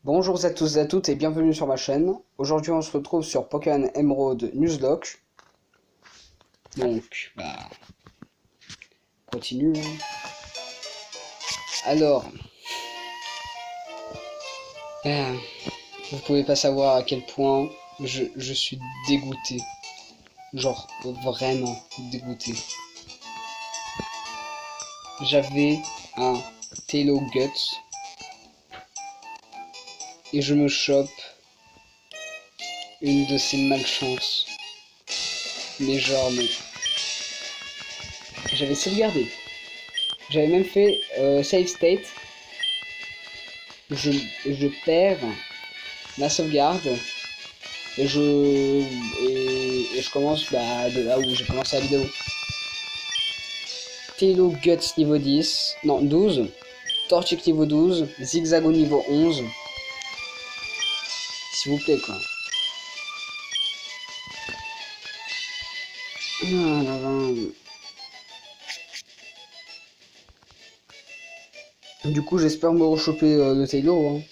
Bonjour à tous et à toutes et bienvenue sur ma chaîne. Aujourd'hui on se retrouve sur Pokémon Emerald Nuzlocke. Donc, continue. Alors, euh, vous pouvez pas savoir à quel point je suis dégoûté. Genre, vraiment dégoûté. J'avais un Tailo Guts et je me chope une de ces malchances. Mais genre, mais... J'avais sauvegardé. J'avais même fait save state. Je perds ma sauvegarde et je commence de là où j'ai commencé la vidéo. Tailo Guts niveau 10, non 12, Torchic niveau 12, Zigzago niveau 11. S'il vous plaît quoi. Ah, là, là. Du coup j'espère me rechoper le Tailo. Hein.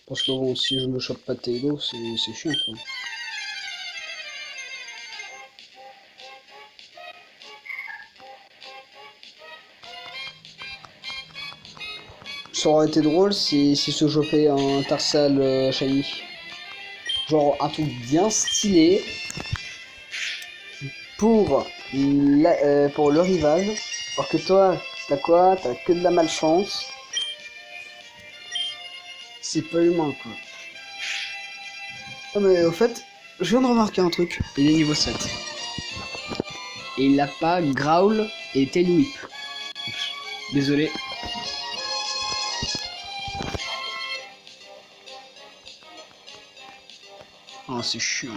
Parce que bon, si je me chope pas de Tailo, c'est chiant quoi. Ça aurait été drôle si se chopait un Tarsal Shiny. Genre un truc bien stylé pour le rival. Alors que toi, t'as quoi? T'as que de la malchance. C'est pas humain quoi. Ah mais au fait, je viens de remarquer un truc. Il est niveau 7. Et il a pas Growl et Tail Whip. Désolé. Oh c'est chiant.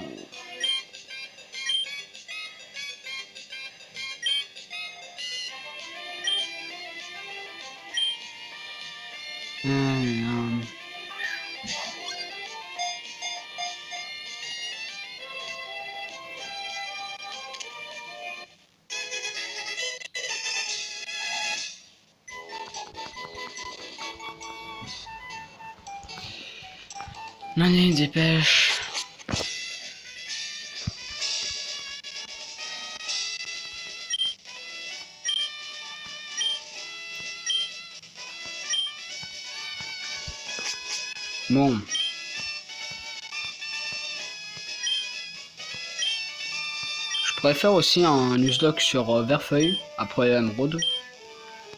Hum, Allez, dépêche. Bon. Je pourrais faire aussi un Nuzlocke sur Verfeuille, après Emerald.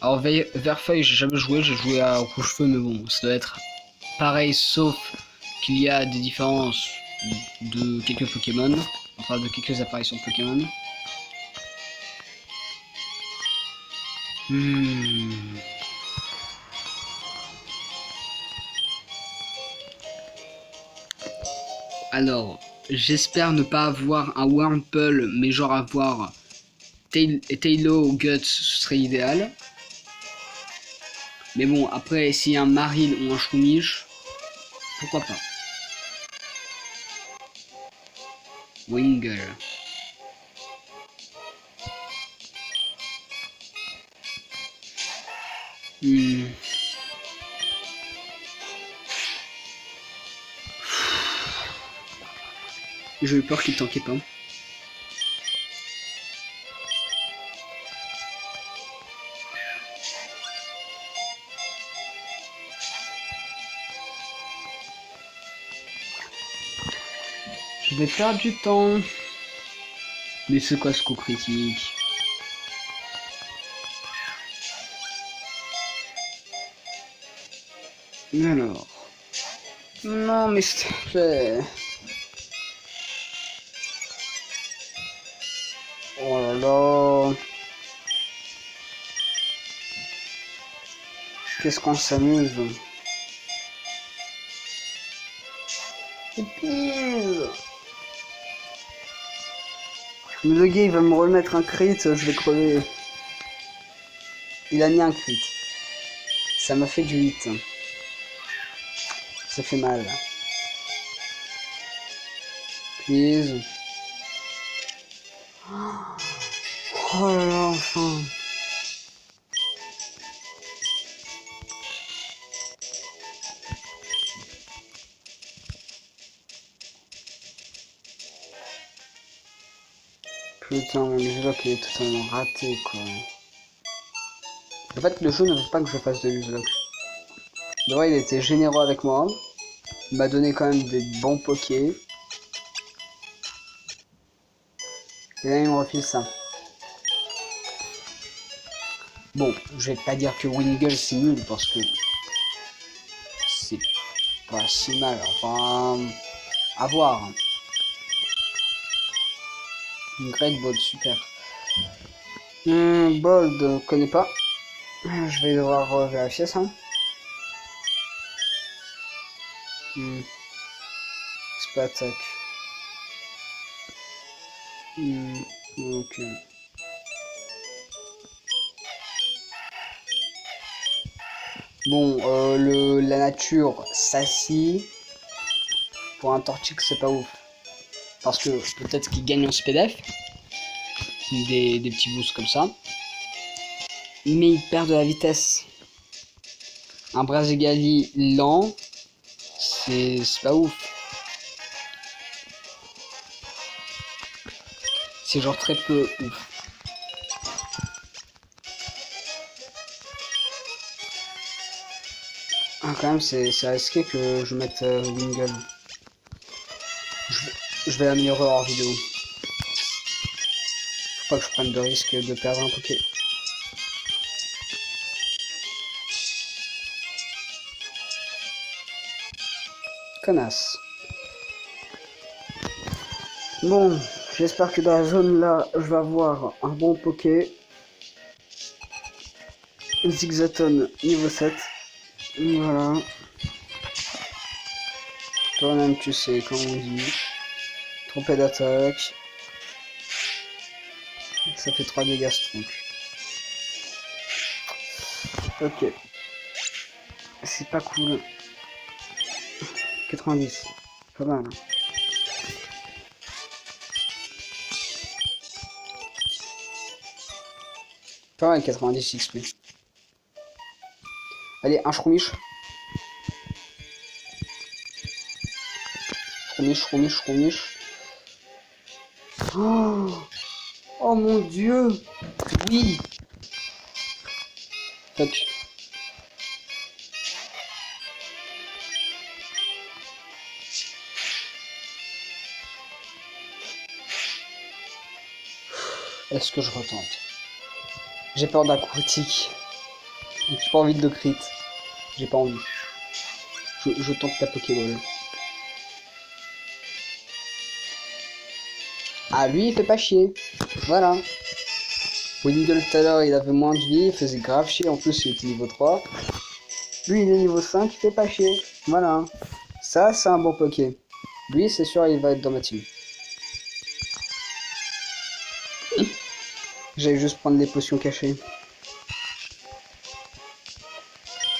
Alors Verfeuille j'ai jamais joué, j'ai joué à Rouge-Feu, mais bon, ça doit être pareil, sauf qu'il y a des différences de quelques Pokémon, enfin de quelques apparitions de Pokémon. Hmm. Alors, j'espère ne pas avoir un Wurmple, mais genre avoir Tailo Guts, ce serait idéal. Mais bon, après, s'il y a un Maril ou un Shroomish, pourquoi pas. Wingull. Hmm. J'ai eu peur qu'il tankait pas. Je vais perdre du temps. Mais c'est quoi ce coup critique? Alors. Non mais s'il te plaît. Oh là là. Qu'est-ce qu'on s'amuse. C'est pire. Mais le gars il va me remettre un crit, je vais crever. Il a mis un crit. Ça m'a fait du 8. Ça fait mal. Please. Oh là là, enfin. Putain, mon Nuzlocke il est totalement raté quoi. En fait, le jeu ne veut pas que je fasse de Nuzlocke. De vrai, il était généreux avec moi. Il m'a donné quand même des bons pokés. Et là, il me refile ça. Bon, je vais pas dire que Wingull c'est nul parce que c'est pas si mal. Enfin, à voir. Une Great Ball, super. Bold, connais pas. Je vais devoir vérifier ça. C'est pas attaque. Ok. Bon, la nature s'assit. Pour un Torchic, c'est pas ouf. Parce que peut-être qu'il gagne en SPDF. Des petits boosts comme ça. Mais il perd de la vitesse. Un Brazigali lent, c'est pas ouf. C'est genre très peu ouf. Ah, quand même, c'est risqué que je mette Wingull. Je vais l'améliorer hors vidéo. Faut pas que je prenne de risque de perdre un Poké. Connasse. Bon, j'espère que dans la zone là, je vais avoir un bon Poké. Zigzaton niveau 7. Voilà. Toi-même, tu sais comment on dit. Trompé d'attaque. Ça fait 3 dégâts ce truc. Ok. C'est pas cool. 90. Pas mal. Hein. Pas mal 90 XP. Allez, un Shroomish. Shroomish. Oh, oh mon dieu. Oui. Fuck. Est-ce que je retente? J'ai peur d'un critique. J'ai pas envie de crit. J'ai pas envie. Je tente ta Pokéball. Ah, lui, il fait pas chier. Voilà. Wingull tout à l'heure, il avait moins de vie, il faisait grave chier. En plus, il était niveau 3. Lui, il est niveau 5, il fait pas chier. Voilà. Ça, c'est un bon Poké. Lui, c'est sûr, il va être dans ma team. J'allais juste prendre des potions cachées.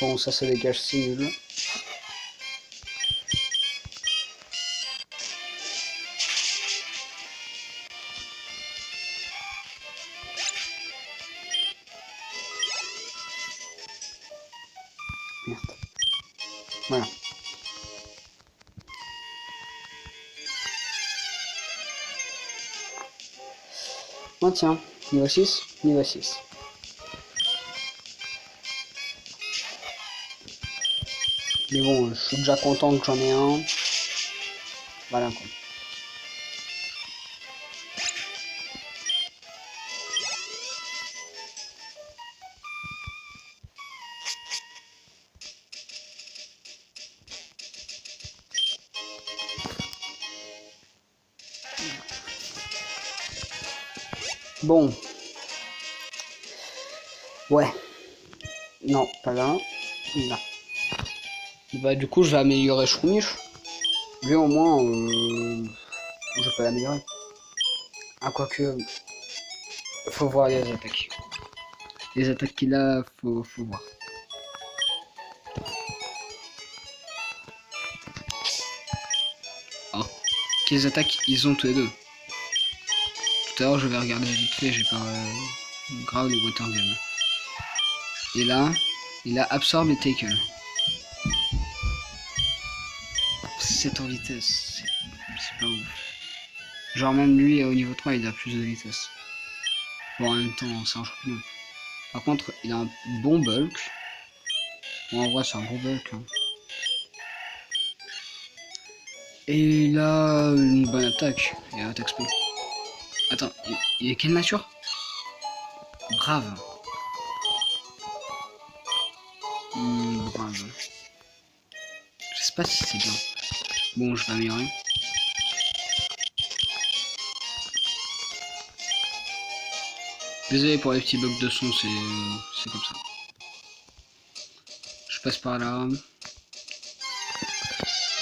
Bon, ça se dégage, c'est nul. Merde. Voilà. Oh tiens, niveau 6, niveau 6. Mais bon, je suis déjà content que j'en ai un. Voilà quoi. Bon. Ouais. Non, pas là. Là. Bah du coup, je vais améliorer Shroomish. Lui au moins, je peux l'améliorer. Ah, quoique, faut voir les attaques. Les attaques qu'il a, faut voir. Ah, quelles attaques ils ont tous les deux. Tout à l'heure, je vais regarder vite fait, j'ai pas grave les water gun. Et là, il a absorbe et tackle. 7 en vitesse, c'est pas ouf. Genre même lui au niveau 3 il a plus de vitesse. Bon, en même temps, c'est un champignon. Par contre, il a un bon bulk. Bon, en vrai, c'est un bon bulk. Hein. Et il a une bonne attaque. Et attaque spell. Attends, il est quelle nature? Brave. Brave. Je sais pas si c'est bien. Bon, je vais améliorer. Désolé pour les petits bugs de son, c'est comme ça. Je passe par là.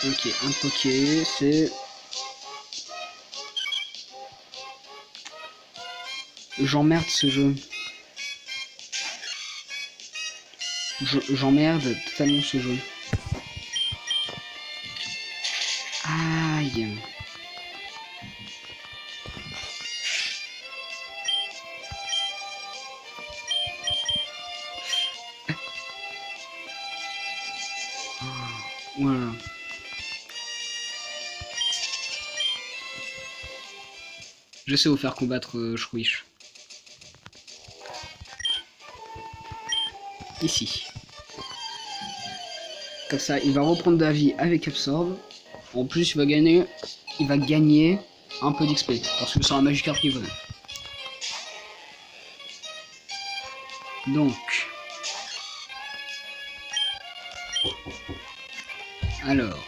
Ok, un poké, c'est... J'emmerde ce jeu. J'emmerde totalement ce jeu. Aïe. Voilà. Je sais vous faire combattre Shruish. Ici. Comme ça, il va reprendre de la vie avec Absorb. En plus, il va gagner un peu d'XP. Parce que c'est un Magikarp niveau 9. Donc. Alors.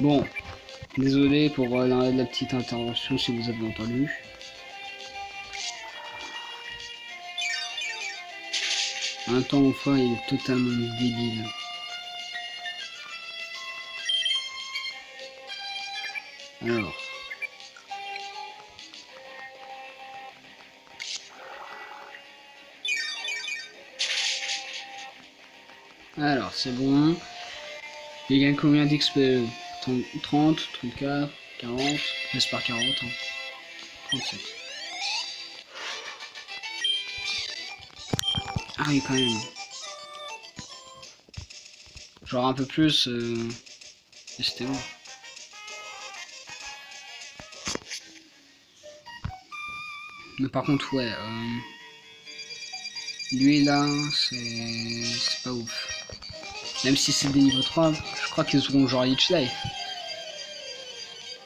Bon. Désolé pour la petite intervention si vous avez entendu. En même temps, mon frère, il est totalement débile. Alors. Alors, c'est bon. Il gagne combien d'XP? 30, 34, 40. J'espère 40. Hein. 37. Ah oui, quand même. Genre un peu plus. Et c'était bon. Mais par contre, ouais. Lui là, c'est pas ouf. Même si c'est des niveaux 3, je crois qu'ils auront genre Leech Life.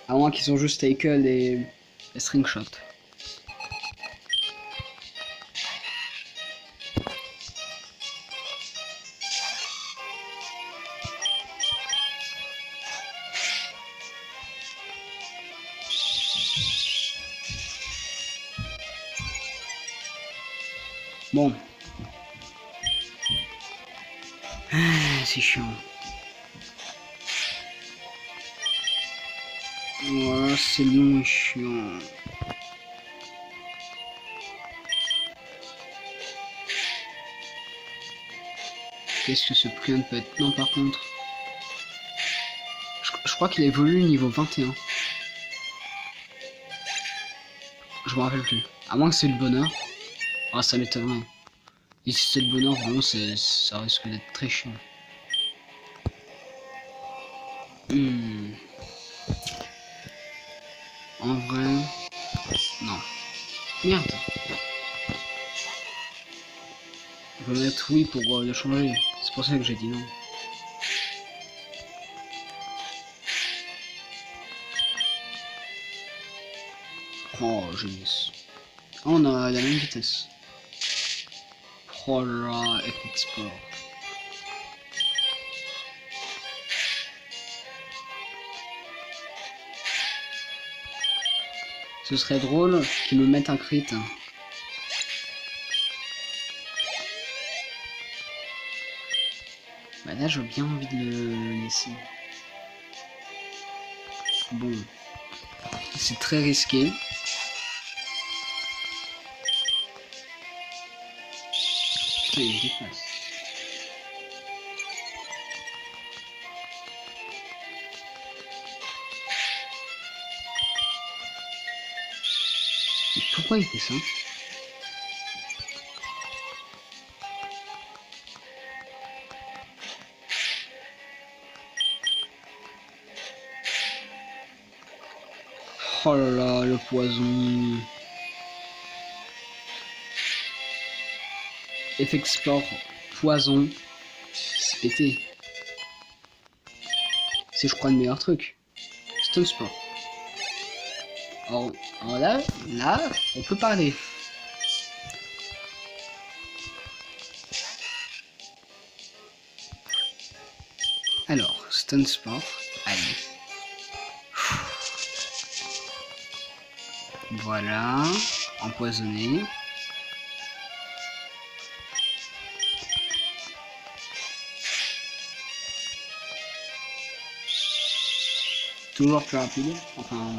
À moins qu'ils ont juste Tackle et String Shot. Bon. Ah, c'est chiant. Voilà, c'est long et chiant. Qu'est-ce que ce Pluant peut être? Non, par contre. Je crois qu'il a évolué niveau 21. Je me rappelle plus. À moins que c'est le bonheur. Ah, ça m'étonnerait. Et si c'est le bonheur, vraiment, ça risque d'être très chiant. En vrai... Non. Merde. Je vais mettre oui pour le changer. C'est pour ça que j'ai dit non. Oh, jeunesse. Oh, on a la même vitesse. Oh là, Epic Sport. Ce serait drôle qu'ils me mettent un crit. Bah là, j'ai bien envie de le laisser. Bon. C'est très risqué. Putain, il me dépasse. Mais pourquoi il fait ça? Oh là là, le poison. Effet sport, poison. C'est pété. C'est je crois le meilleur truc. Stun sport. Alors là, on peut parler. Alors, stun sport. Allez. Voilà. Empoisonné. Toujours plus rapide. Enfin,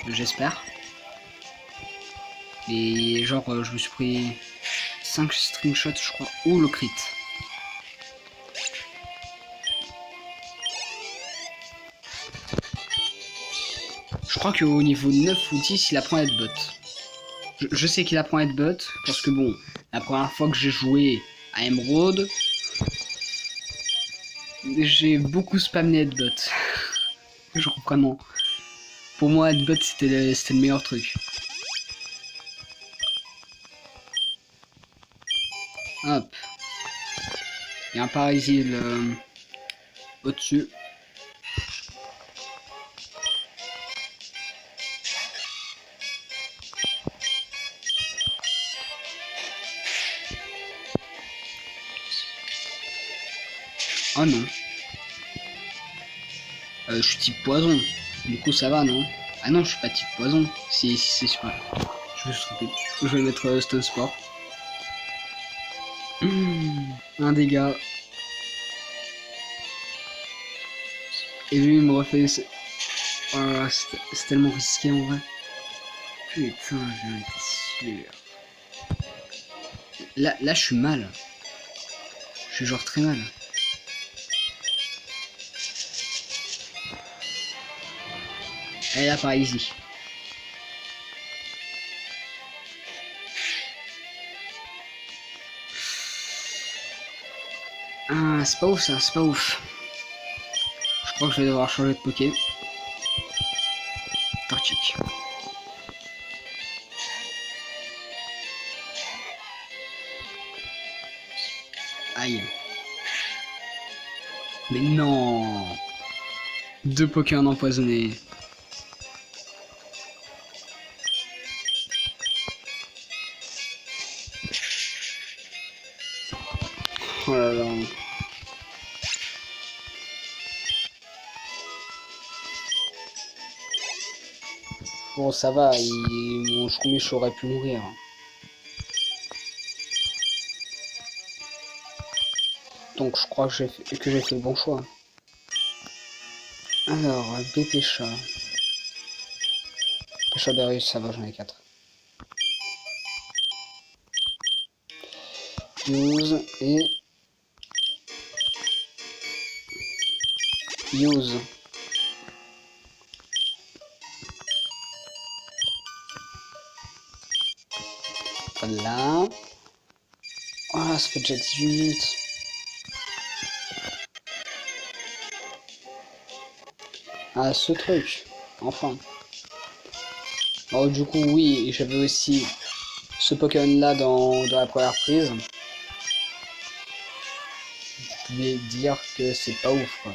j'espère. Et genre, je me suis pris 5 string shots, je crois. Ou le crit. Je crois qu'au niveau 9 ou 10, il apprend à headbutt. Je sais qu'il apprend à headbutt, parce que bon, la première fois que j'ai joué à Emerald, j'ai beaucoup spammé headbutt. Genre vraiment. Pour moi, headbutt, c'était le meilleur truc. Hop. Il y a un parasile au-dessus. Oh non. Je suis type poison. Du coup, ça va, non? Ah non, je suis pas type poison. Si c'est super. Je me suis trompé. Je vais mettre Stun Sport. Un dégât. Et lui, il me refait... Oh là là, c'est tellement risqué en vrai. Putain, j'en étais sûr. Là, je suis mal. Je suis genre très mal. Elle a par ici. Ah, c'est pas ouf ça, c'est pas ouf. Je crois que je vais devoir changer de poké. Torchic. Aïe. Mais non. 2 Pokémon empoisonnés. Oh là là. Bon, ça va, mon Shroomish aurait pu mourir. Donc je crois que j'ai fait le bon choix. Alors, BP chat. Pécha berry, ça va, j'en ai 4. Use et... Use. Voilà. Ah, ça fait déjà 18 minutes. Ah, ce truc. Enfin. Alors du coup, oui, j'avais aussi ce Pokémon là dans la première prise. Vous pouvez dire que c'est pas ouf quoi.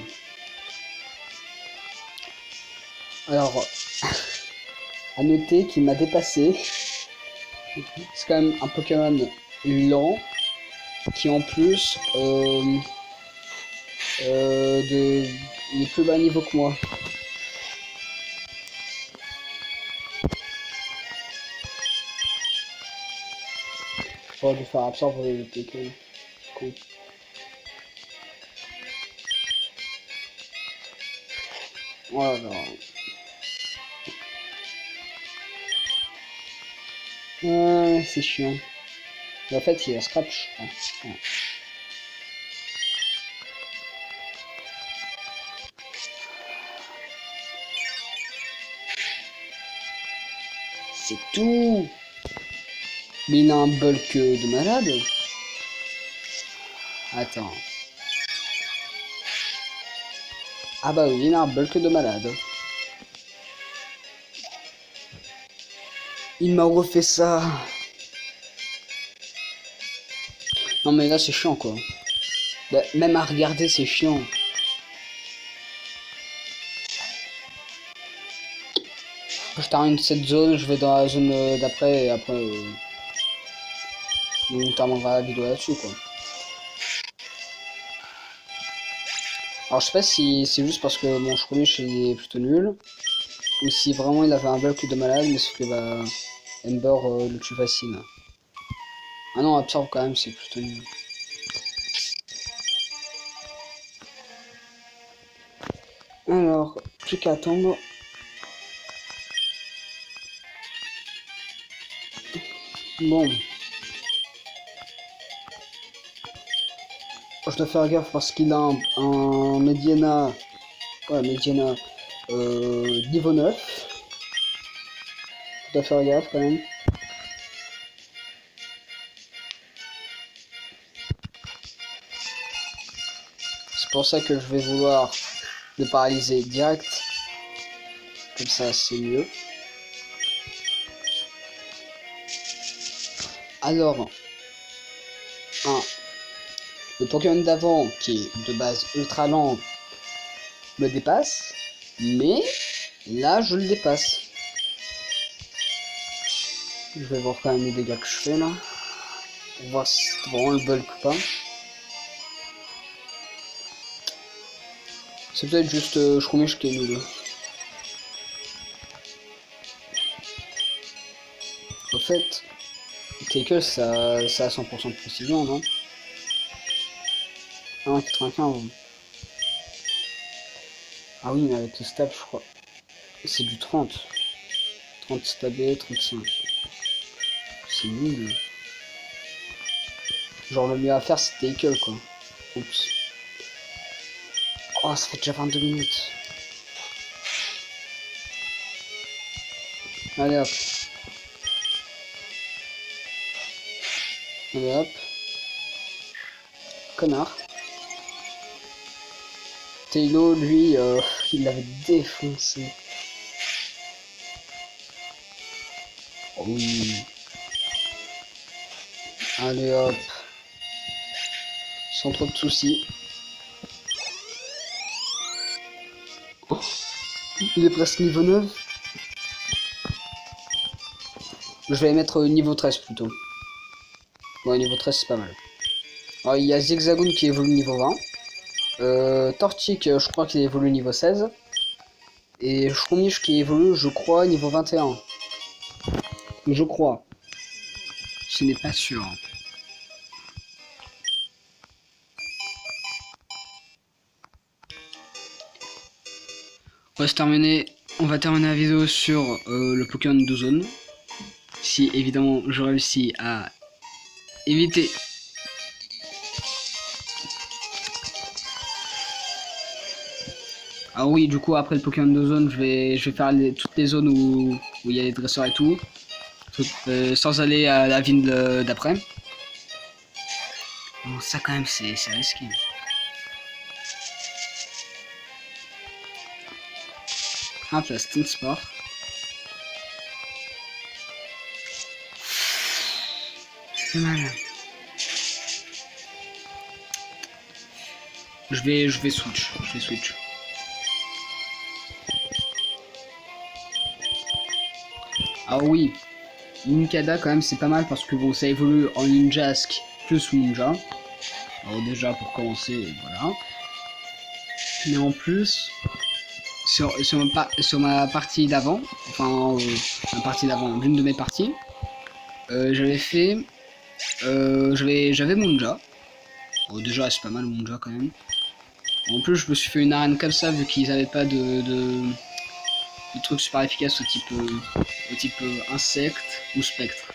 Alors, à noter qu'il m'a dépassé. C'est quand même un Pokémon lent qui en plus il est plus bas niveau que moi. Faut lui faire absorber le Pokémon. Cool. Voilà. Ouais, c'est chiant. Mais en fait, il y a Scratch, je crois. Ouais. C'est tout. Mais il a un bulk de malade. Attends. Ah bah oui, il a un bulk de malade. Il m'a refait ça. Non mais là c'est chiant quoi. Bah, même à regarder c'est chiant. Je termine cette zone, je vais dans la zone d'après et après on terminera la vidéo là-dessus quoi. Alors je sais pas si c'est juste parce que mon Shroomish il est plutôt nul. Ou si vraiment il avait un bulk de malade mais sauf que bah Ember le tue facile. Ah non Absorbe quand même c'est plutôt nul. Alors, plus qu'à attendre. Bon. Je dois faire gaffe parce qu'il a un Mediana. Ouais, Mediana niveau 9. Je dois faire gaffe quand même. C'est pour ça que je vais vouloir le paralyser direct. Comme ça, c'est mieux. Alors, le Pokémon d'avant, qui est de base ultra lent, me dépasse. Mais là, je le dépasse. Je vais voir quand même les dégâts que je fais là. On va voir si c'est vraiment le bulk ou pas. C'est peut-être juste Shroomish qui est nul. Au fait, Tackle ça a 100% de précision, non? Ah, 95. Ah oui, mais avec le stab, je crois. C'est du 30. 30 stabé, 35. C'est nul. Genre, le mieux à faire, c'est Tackle, quoi. Oups. Oh, ça fait déjà 22 minutes. Allez hop. Allez hop. Connard. Tailo, lui, il l'avait défoncé. Oh oui. Allez hop. Sans trop de soucis. Oh, il est presque niveau 9. Je vais les mettre niveau 13 plutôt. Ouais, niveau 13 c'est pas mal. Alors, il y a Zigzagoon qui évolue niveau 20. Torchic, je crois qu'il évolue niveau 16. Et Shroomish qui évolue, je crois, niveau 21. Je crois. Je n'ai pas sûr. On va se terminer. On va terminer la vidéo sur le Pokémon de zone. Si évidemment je réussis à éviter. Ah oui, du coup après le Pokémon de zone, je vais faire toutes les zones où il y a les dresseurs et tout. Sans aller à la ville d'après. Bon, ça quand même c'est risqué. Hop là, c'est un sport. C'est mal. Je vais switch. Je vais switch. Ah oui, Ninkada quand même c'est pas mal parce que bon ça évolue en Ninjask plus Ninja. Alors déjà pour commencer, voilà. Mais en plus, sur ma partie d'avant, enfin ma partie d'avant, l'une de mes parties, j'avais fait, j'avais Munja. Bon, déjà c'est pas mal Munja quand même. En plus je me suis fait une arène comme ça vu qu'ils avaient pas de trucs super efficaces au type insecte ou spectre.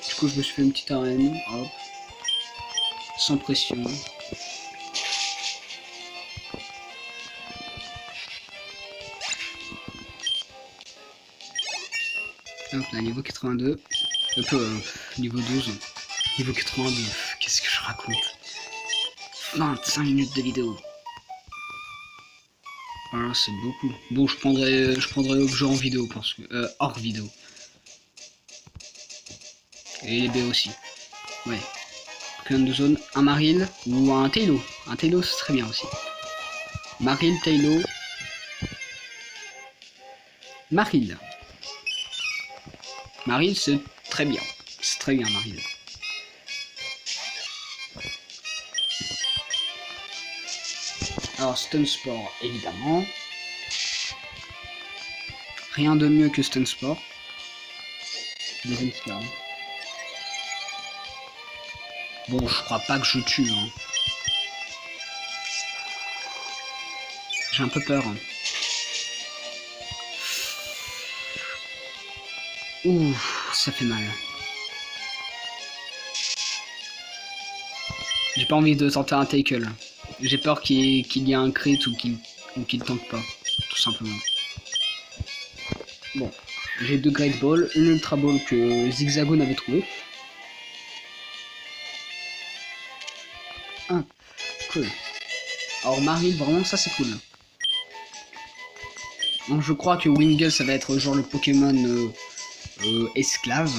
Du coup je me suis fait une petite arène, hop, sans pression. Hop là, niveau 82. Niveau 12. Niveau 82. Qu'est-ce que je raconte? 25 minutes de vidéo. Voilà, c'est beaucoup. Bon, je prendrai objet en vidéo parce que hors vidéo. Et les B aussi. Ouais. Clone de zone. Un Maril ou un Tailo. Un Tailo, c'est très bien aussi. Maril, Tailo. Maril. Maril, c'est très bien. C'est très bien, Maril. Alors, Stun Sport, évidemment. Rien de mieux que Stun Sport. Deuxième spell. Bon, je crois pas que je tue. Hein. J'ai un peu peur. Hein. Ouh, ça fait mal. J'ai pas envie de tenter un tackle. J'ai peur qu'il y ait un crit ou qu'il tente pas. Tout simplement. Bon. J'ai deux Great Balls, une Ultra Ball que Zigzagoon avait trouvé. Ah, cool. Alors Maril, vraiment ça c'est cool. Donc je crois que Wingull ça va être genre le Pokémon esclave.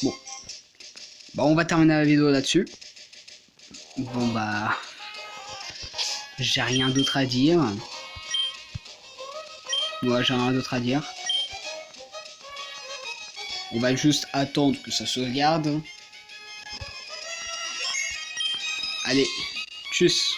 Bon. Bah on va terminer la vidéo là-dessus. Bon bah... J'ai rien d'autre à dire. Ouais, j'ai rien d'autre à dire. On va juste attendre que ça sauvegarde. Allez, tchuss.